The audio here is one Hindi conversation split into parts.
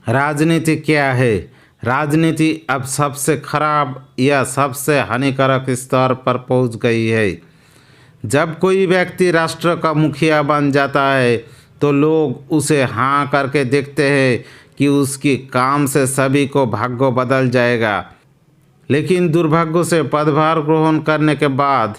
राजनीति क्या है? राजनीति अब सबसे खराब या सबसे हानिकारक स्तर पर पहुंच गई है। जब कोई व्यक्ति राष्ट्र का मुखिया बन जाता है तो लोग उसे हाँ करके देखते हैं कि उसकी काम से सभी को भाग्य बदल जाएगा। लेकिन दुर्भाग्य से पदभार ग्रहण करने के बाद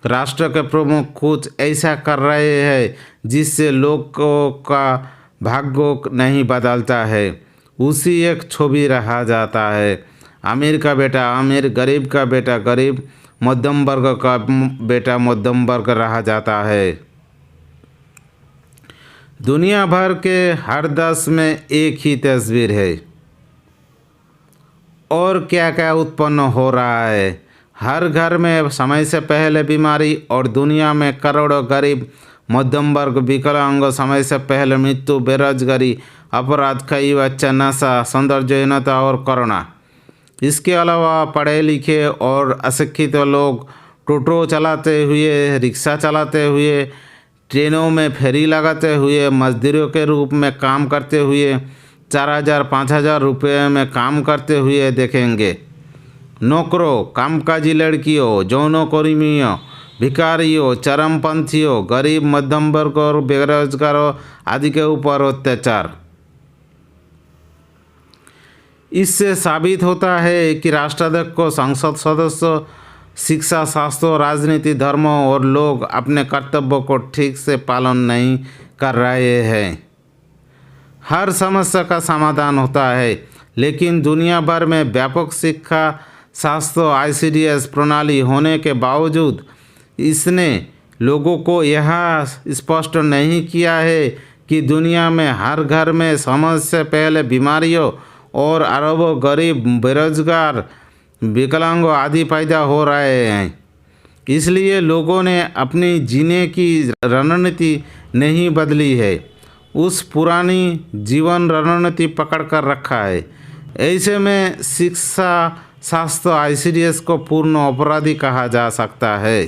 राष्ट्र के प्रमुख कुछ ऐसा कर रहे हैं जिससे लोगों का भाग्य नहीं बदलता है, उसी एक छवि रहा जाता है। अमीर का बेटा अमीर, गरीब का बेटा गरीब, मध्यम वर्ग का बेटा मध्यम वर्ग रहा जाता है। दुनिया भर के हर 10 में एक ही तस्वीर है। और क्या क्या उत्पन्न हो रहा है? हर घर में समय से पहले बीमारी और दुनिया में करोड़ों गरीब, मध्यम वर्ग, विकलांग, समय से पहले मृत्यु, बेरोजगारी, अपराध, कई बच्चा, नशा, सौंदर्यहीनता और कोरोना। इसके अलावा पढ़े लिखे और अशिक्षित लोग टोटो चलाते हुए, रिक्शा चलाते हुए, ट्रेनों में फेरी लगाते हुए, मजदूरों के रूप में काम करते हुए 4,000-5,000 रुपये में काम करते हुए देखेंगे। नौकरों, कामकाजी लड़कियों, यौनकर्मियों, भिखारियों, चरमपंथियों, गरीब, मध्यम वर्ग और बेरोजगारों आदि के ऊपर अत्याचार। इससे साबित होता है कि राष्ट्राध्यक्ष को, संसद सदस्य, शिक्षा, शास्त्र, राजनीति, धर्म और लोग अपने कर्तव्यों को ठीक से पालन नहीं कर रहे हैं। हर समस्या का समाधान होता है, लेकिन दुनिया भर में व्यापक शिक्षा शास्त्र ICDS प्रणाली होने के बावजूद इसने लोगों को यह स्पष्ट नहीं किया है कि दुनिया में हर घर में समय से पहले बीमारियों और अरबों गरीब, बेरोजगार, विकलांग आदि पैदा हो रहे हैं। इसलिए लोगों ने अपनी जीने की रणनीति नहीं बदली है, उस पुरानी जीवन रणनीति पकड़ कर रखा है। ऐसे में शिक्षा शास्त्र ICDS को पूर्ण अपराधी कहा जा सकता है।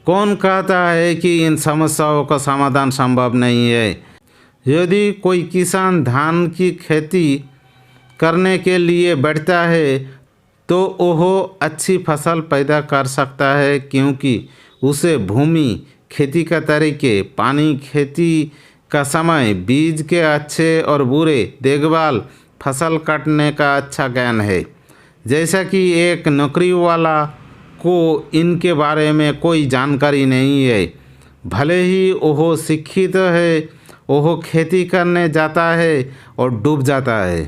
कौन कहता है कि इन समस्याओं का समाधान संभव नहीं है? यदि कोई किसान धान की खेती करने के लिए बैठता है तो वह अच्छी फसल पैदा कर सकता है, क्योंकि उसे भूमि, खेती का तरीके, पानी, खेती का समय, बीज के अच्छे और बुरे देखभाल, फसल काटने का अच्छा ज्ञान है। जैसा कि एक नौकरी वाला को इनके बारे में कोई जानकारी नहीं है। भले ही वह शिक्षित है, वह खेती करने जाता है और डूब जाता है।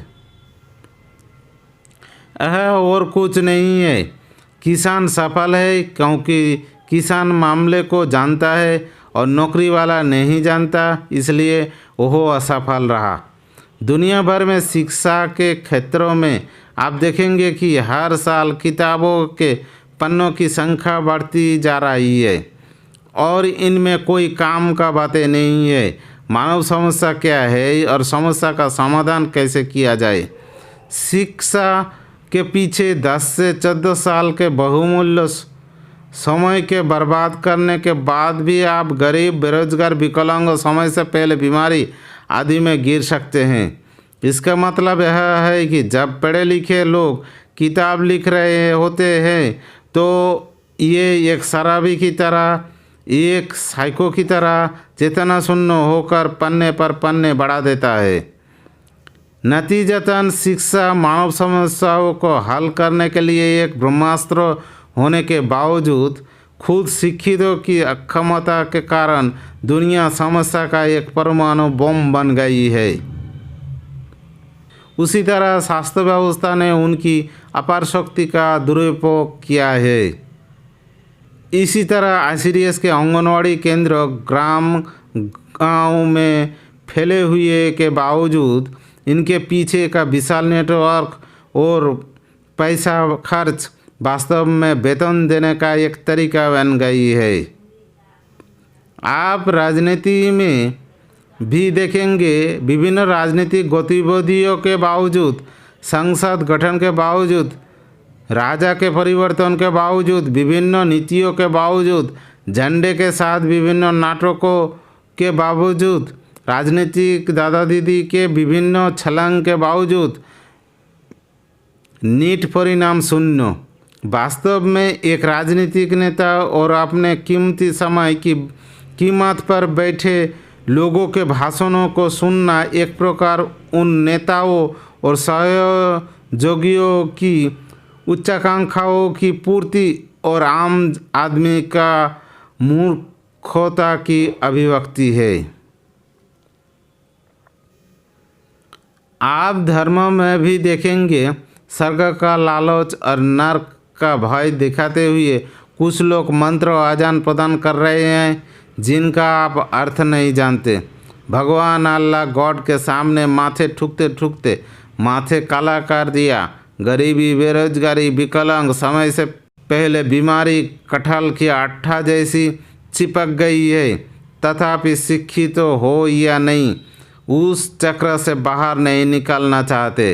यह और कुछ नहीं है। किसान सफल है क्योंकि किसान मामले को जानता है और नौकरी वाला नहीं जानता, इसलिए वह असफल रहा। दुनिया भर में शिक्षा के क्षेत्रों में आप देखेंगे कि हर साल किताबों के पन्नों की संख्या बढ़ती जा रही है और इनमें कोई काम का बातें नहीं है। मानव समस्या क्या है और समस्या का समाधान कैसे किया जाए? शिक्षा के पीछे 10 से 14 साल के बहुमूल्य समय के बर्बाद करने के बाद भी आप गरीब, बेरोजगार, विकलांग, समय से पहले बीमारी आदि में गिर सकते हैं। इसका मतलब यह है कि जब पढ़े लिखे लोग किताब लिख रहे होते हैं तो ये एक शराबी की तरह, एक साइको की तरह चेतना शून्य होकर पन्ने पर पन्ने बढ़ा देता है। नतीजतन शिक्षा मानव समस्याओं को हल करने के लिए एक ब्रह्मास्त्र होने के बावजूद खुद शिक्षितों की अक्षमता के कारण दुनिया समस्या का एक परमाणु बम बन गई है। उसी तरह स्वास्थ्य व्यवस्था ने उनकी अपार शक्ति का दुरुपयोग किया है। इसी तरह ICDS के आंगनवाड़ी केंद्र ग्राम गांव में फैले हुए के बावजूद इनके पीछे का विशाल नेटवर्क और पैसा खर्च वास्तव में वेतन देने का एक तरीका बन गई है। आप राजनीति में भी देखेंगे, विभिन्न राजनीतिक गतिविधियों के बावजूद, संसद गठन के बावजूद, राजा के परिवर्तन के बावजूद, विभिन्न नीतियों के बावजूद, झंडे के साथ विभिन्न नाटकों के बावजूद राजनीतिक दादा दीदी के विभिन्न छलांग के बावजूद नीट परिणाम शून्य। वास्तव में एक राजनीतिक नेता और अपने कीमती समय की कीमत पर बैठे लोगों के भाषणों को सुनना एक प्रकार उन नेताओं और सहयोगियों की उच्चाकांक्षाओं की पूर्ति और आम आदमी का मूर्खता की अभिव्यक्ति है। आप धर्म में भी देखेंगे, स्वर्ग का लालच और नरक का भय दिखाते हुए कुछ लोग मंत्र और आजान प्रदान कर रहे हैं जिनका आप अर्थ नहीं जानते। भगवान अल्लाह गॉड के सामने माथे ठुकते ठुकते माथे काला कर दिया। गरीबी, बेरोजगारी, विकलांग, समय से पहले बीमारी कटहल की आठा जैसी चिपक गई है, तथापि शिक्षित तो हो या नहीं उस चक्र से बाहर नहीं निकलना चाहते।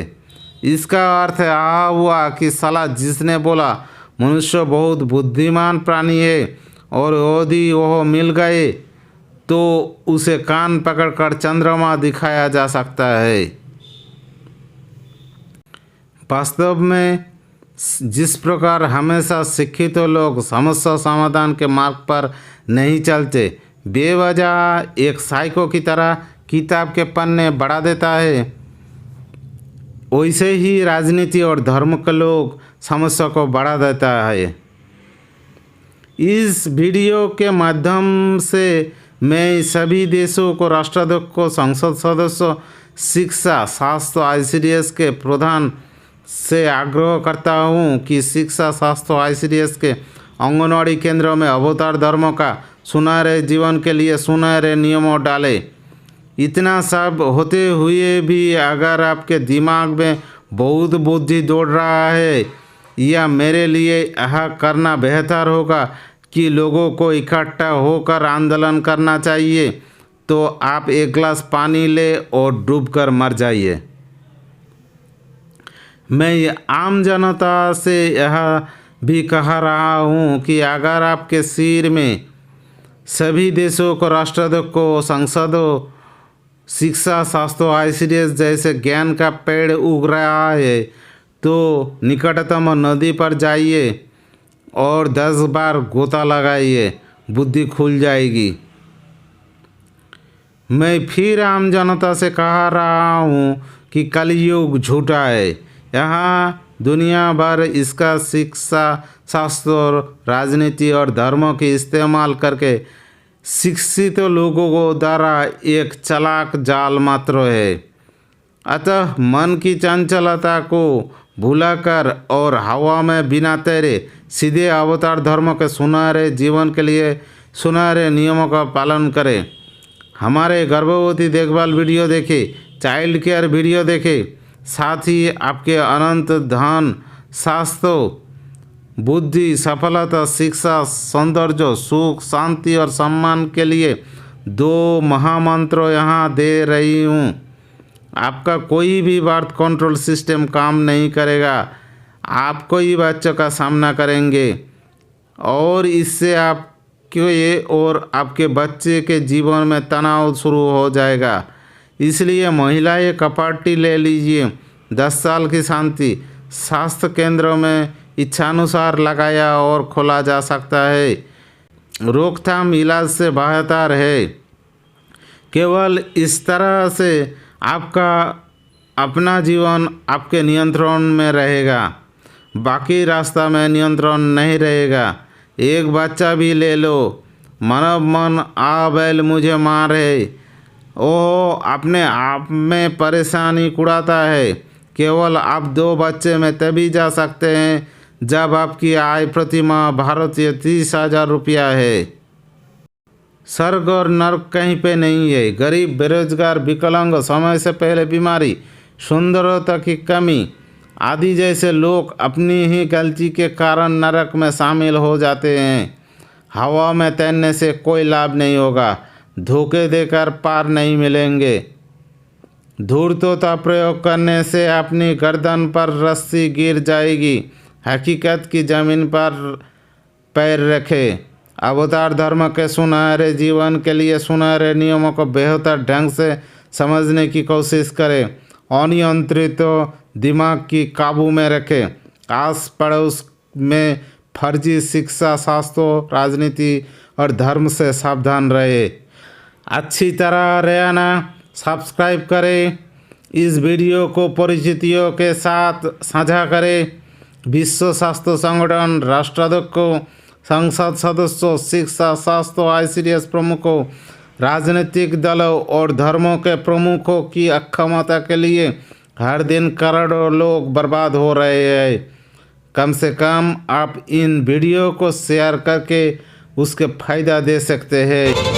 इसका अर्थ हुआ कि साला जिसने बोला मनुष्य बहुत बुद्धिमान प्राणी है और यदि वह मिल गए तो उसे कान पकड़कर चंद्रमा दिखाया जा सकता है। वास्तव में जिस प्रकार हमेशा शिक्षित लोग समस्या समाधान के मार्ग पर नहीं चलते, बेवजह एक साइको की तरह किताब के पन्ने बढ़ा देता है, वैसे ही राजनीति और धर्म के लोग समस्या को बढ़ा देता है। इस वीडियो के माध्यम से मैं सभी देशों को, राष्ट्राध्यक्ष को, संसद सदस्यों, शिक्षा शास्त्र ICDS के प्रधान से आग्रह करता हूँ कि शिक्षा शास्त्र ICDS के आंगनवाड़ी केंद्रों में अवतार धर्मों का सुनहरे जीवन के लिए सुनहरे नियमों डालें। इतना सब होते हुए भी अगर आपके दिमाग में बहुत बुद्धि दौड़ रहा है या मेरे लिए यह करना बेहतर होगा कि लोगों को इकट्ठा होकर आंदोलन करना चाहिए, तो आप एक गिलास पानी ले और डूबकर मर जाइए। मैं आम जनता से यह भी कह रहा हूँ कि अगर आपके सिर में सभी देशों को, राष्ट्राध्यक्ष को, संसदों, शिक्षा शास्त्र ICDS जैसे ज्ञान का पेड़ उग रहा है तो निकटतम नदी पर जाइए और 10 बार गोता लगाइए, बुद्धि खुल जाएगी। मैं फिर आम जनता से कह रहा हूँ कि कलयुग झूठा है। यहाँ दुनिया भर इसका शिक्षा शास्त्र, राजनीति और धर्मों के इस्तेमाल करके शिक्षित लोगों को द्वारा एक चालाक जाल मात्र है। अतः मन की चंचलता को भुलाकर और हवा में बिना तैरे सीधे अवतार धर्म के सुनहरे जीवन के लिए सुनहरे नियमों का पालन करें। हमारे गर्भवती देखभाल वीडियो देखें, चाइल्ड केयर वीडियो देखें, साथ ही आपके अनंत धन, स्वास्थ्य, बुद्धि, सफलता, शिक्षा, सौंदर्य, सुख, शांति और सम्मान के लिए 2 महामंत्र यहाँ दे रही हूँ। आपका कोई भी बर्थ कंट्रोल सिस्टम काम नहीं करेगा, आप कोई बच्चों का सामना करेंगे और इससे आपके और आपके बच्चे के जीवन में तनाव शुरू हो जाएगा। इसलिए महिलाएं कपाटी ले लीजिए। 10 साल की शांति स्वास्थ्य केंद्रों में इच्छानुसार लगाया और खोला जा सकता है। रोकथाम इलाज से बेहतर है। केवल इस तरह से आपका अपना जीवन आपके नियंत्रण में रहेगा, बाकी रास्ता में नियंत्रण नहीं रहेगा। एक बच्चा भी ले लो, मानव मन आ बैल मुझे मारे, ओह अपने आप में परेशानी कुड़ाता है। केवल आप 2 बच्चे में तभी जा सकते हैं जब आपकी आय प्रति माह भारतीय 30,000 रुपया है। स्वर्ग और नर्क कहीं पे नहीं है। गरीब, बेरोजगार, विकलांग, समय से पहले बीमारी, सुंदरता की कमी आदि जैसे लोग अपनी ही गलती के कारण नरक में शामिल हो जाते हैं। हवा में तैरने से कोई लाभ नहीं होगा, धोखे देकर पार नहीं मिलेंगे। धूर्तता प्रयोग करने से अपनी गर्दन पर रस्सी गिर जाएगी। हकीकत की ज़मीन पर पैर रखें। अवतार धर्म के सुनहरे जीवन के लिए सुनहरे नियमों को बेहतर ढंग से समझने की कोशिश करें। अनियंत्रित दिमाग की काबू में रखें। आस पड़ोस में फर्जी शिक्षा शास्त्रों, राजनीति और धर्म से सावधान रहे। अच्छी तरह रहना। सब्सक्राइब करें। इस वीडियो को परिचितियों के साथ साझा करें। विश्व स्वास्थ्य संगठन, राष्ट्राध्यक्षों, संसद सदस्यों, शिक्षा शास्त्रों, ICDS प्रमुखों, राजनीतिक दलों और धर्मों के प्रमुखों की अक्षमता के लिए हर दिन करोड़ों लोग बर्बाद हो रहे हैं। कम से कम आप इन वीडियो को शेयर करके उसके फायदा दे सकते हैं।